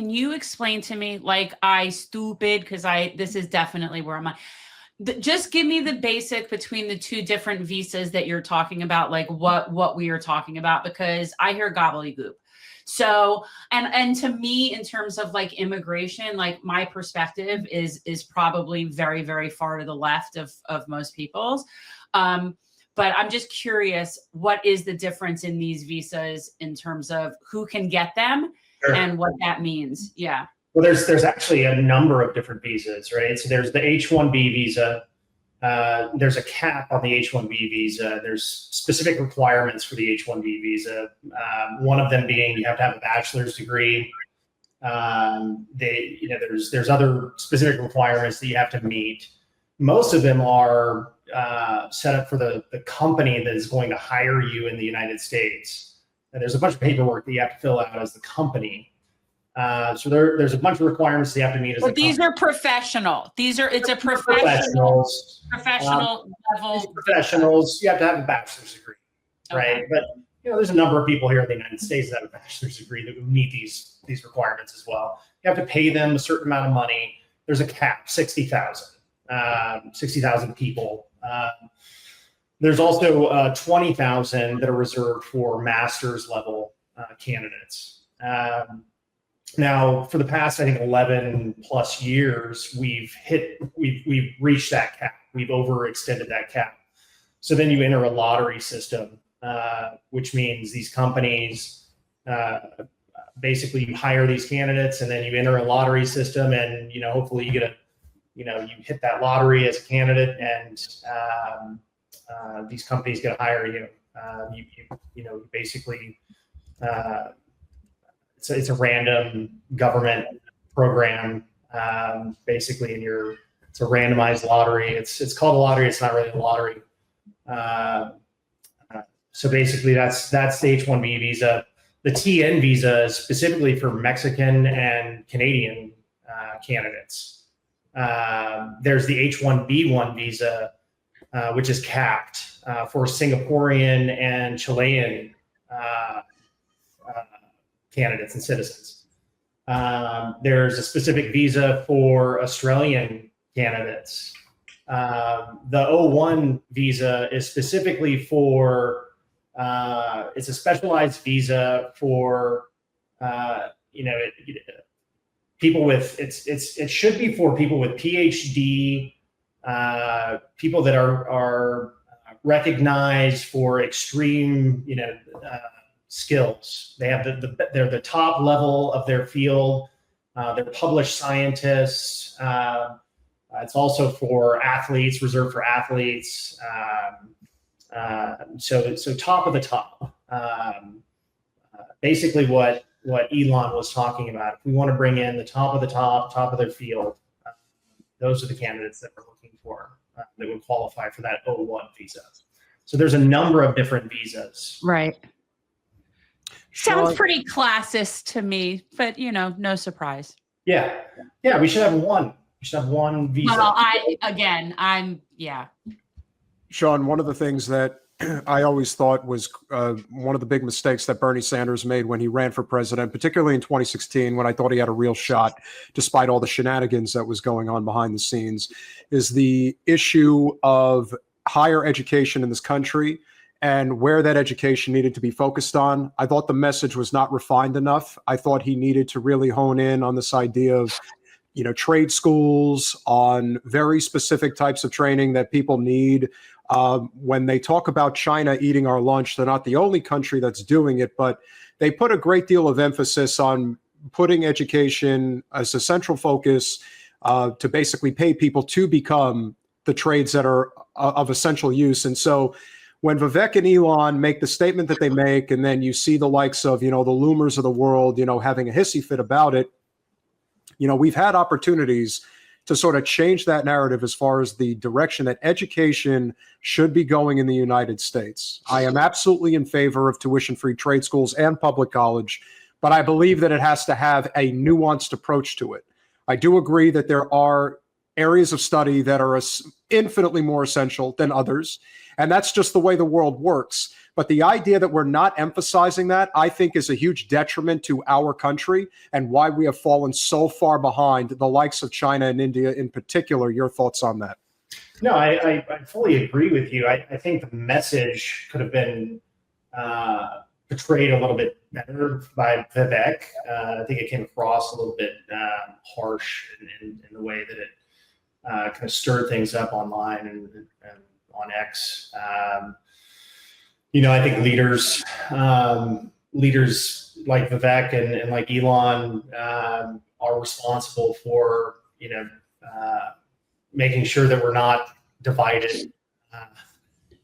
can you explain to me, like because this is definitely where I'm at. Just give me the basic between the two different visas that you're talking about, like what we are talking about, because I hear gobbledygook. So, and to me, in terms of like immigration, like my perspective is probably very, very far to the left of most people's. But I'm just curious, what is the difference in these visas in terms of who can get them and what that means? Yeah. Well, there's actually a number of different visas, right? So there's the H-1B visa. There's a cap on the H-1B visa. There's specific requirements for the H-1B visa. One of them being you have to have a bachelor's degree. There's other specific requirements that you have to meet. Most of them are set up for the company that is going to hire you in the United States. And there's a bunch of paperwork that you have to fill out as the company. So there's a bunch of requirements that you have to meet as a company. These are professional. It's a professional level. Professionals, you have to have a bachelor's degree, right? But there's a number of people here in the United States that have a bachelor's degree that would meet these requirements as well. You have to pay them a certain amount of money. There's a cap, 60,000 people. There's also 20,000 that are reserved for master's level candidates. Now, for the past, I think 11 plus years, we've reached that cap. We've overextended that cap. So then you enter a lottery system, which means these companies basically you hire these candidates, and then you enter a lottery system, and hopefully you get you hit that lottery as a candidate, and these companies get to hire you. You basically. It's a random government program, basically, and it's a randomized lottery. It's called a lottery. It's not really a lottery. So basically, that's the H-1B visa. The TN visa is specifically for Mexican and Canadian candidates. There's the H-1B1 visa, which is capped for Singaporean and Chilean candidates and citizens. There's a specific visa for Australian candidates. The O1 visa is specifically for, it's a specialized visa for, people with, it should be for people with PhD, people that are recognized for extreme, skills. They have they're the top level of their field. They're published scientists. It's also for athletes, reserved for athletes. So top of the top. Basically, what Elon was talking about. If we want to bring in the top of the top of their field, those are the candidates that we're looking for that would qualify for that O1 visa. So there's a number of different visas. Right. Sounds pretty classist to me, but no surprise. Yeah. We should have one. We should have one visa. Well, Sean, one of the things that I always thought was one of the big mistakes that Bernie Sanders made when he ran for president, particularly in 2016, when I thought he had a real shot, despite all the shenanigans that was going on behind the scenes, is the issue of higher education in this country and where that education needed to be focused on. I thought the message was not refined enough. I thought he needed to really hone in on this idea of, trade schools, on very specific types of training that people need. When they talk about China eating our lunch, they're not the only country that's doing it, but they put a great deal of emphasis on putting education as a central focus to basically pay people to become the trades that are of essential use. And so when Vivek and Elon make the statement that they make, and then you see the likes of, the Loomers of the world, having a hissy fit about it, we've had opportunities to sort of change that narrative as far as the direction that education should be going in the United States. I am absolutely in favor of tuition-free trade schools and public college, but I believe that it has to have a nuanced approach to it. I do agree that there are areas of study that are infinitely more essential than others, and that's just the way the world works. But the idea that we're not emphasizing that, I think, is a huge detriment to our country and why we have fallen so far behind the likes of China and India in particular. Your thoughts on that? No, I fully agree with you. I think the message could have been portrayed a little bit better by Vivek. I think it came across a little bit harsh in the way that it kind of stirred things up online and on X. I think leaders like Vivek and like Elon are responsible for making sure that we're not divided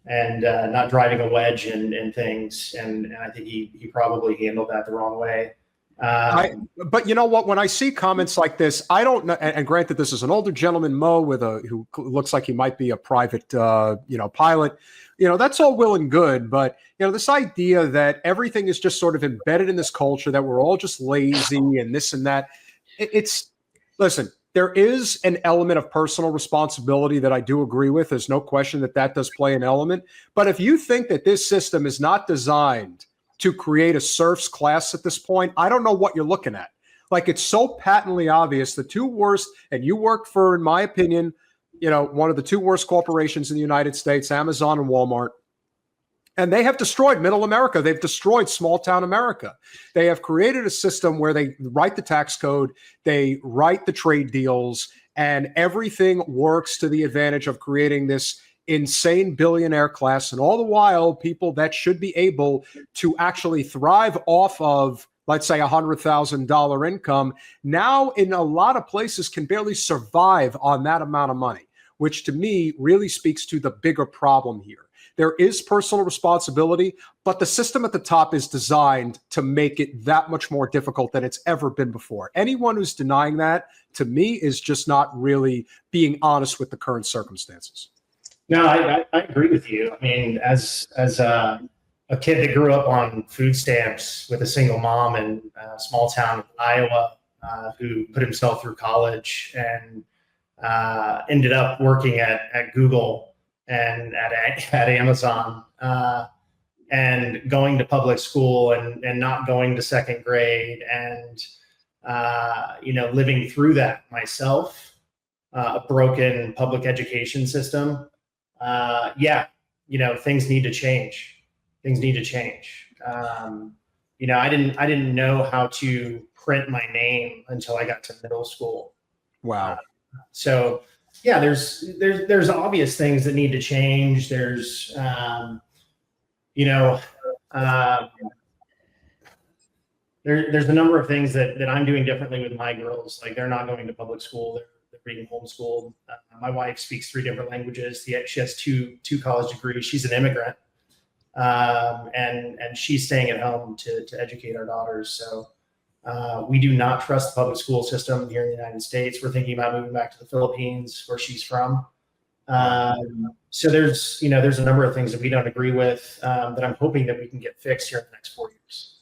and not driving a wedge in things. And I think he probably handled that the wrong way. But you know what? When I see comments like this, I don't know. And granted, this is an older gentleman, Mo, who looks like he might be a private, pilot. That's all well and good. But this idea that everything is just sort of embedded in this culture, that we're all just lazy and this and that. Listen. There is an element of personal responsibility that I do agree with. There's no question that does play an element. But if you think that this system is not designed to create a serfs class at this point, I don't know what you're looking at. Like, it's so patently obvious. The two worst, and you work for, in my opinion, one of the two worst corporations in the United States, Amazon and Walmart. And they have destroyed middle America. They've destroyed small town America. They have created a system where they write the tax code, they write the trade deals, and everything works to the advantage of creating this insane billionaire class. And all the while, people that should be able to actually thrive off of, let's say, $100,000 income, now in a lot of places can barely survive on that amount of money, which to me really speaks to the bigger problem here. There is personal responsibility, but the system at the top is designed to make it that much more difficult than it's ever been before. Anyone who's denying that, to me, is just not really being honest with the current circumstances. No, I agree with you. I mean, as a kid that grew up on food stamps with a single mom in a small town in Iowa, who put himself through college and ended up working at Google and at Amazon, and going to public school and not going to second grade, and living through that myself, a broken public education system. Things need to change. Things need to change. I didn't know how to print my name until I got to middle school. Wow. So yeah, there's obvious things that need to change. There's there's a number of things that I'm doing differently with my girls. Like, they're not going to public school. They're being homeschooled. My wife speaks 3 different languages. She has two college degrees. She's an immigrant, and she's staying at home to educate our daughters. So we do not trust the public school system here in the United States. We're thinking about moving back to the Philippines, where she's from. So there's a number of things that we don't agree with, that I'm hoping that we can get fixed here in the next 4 years.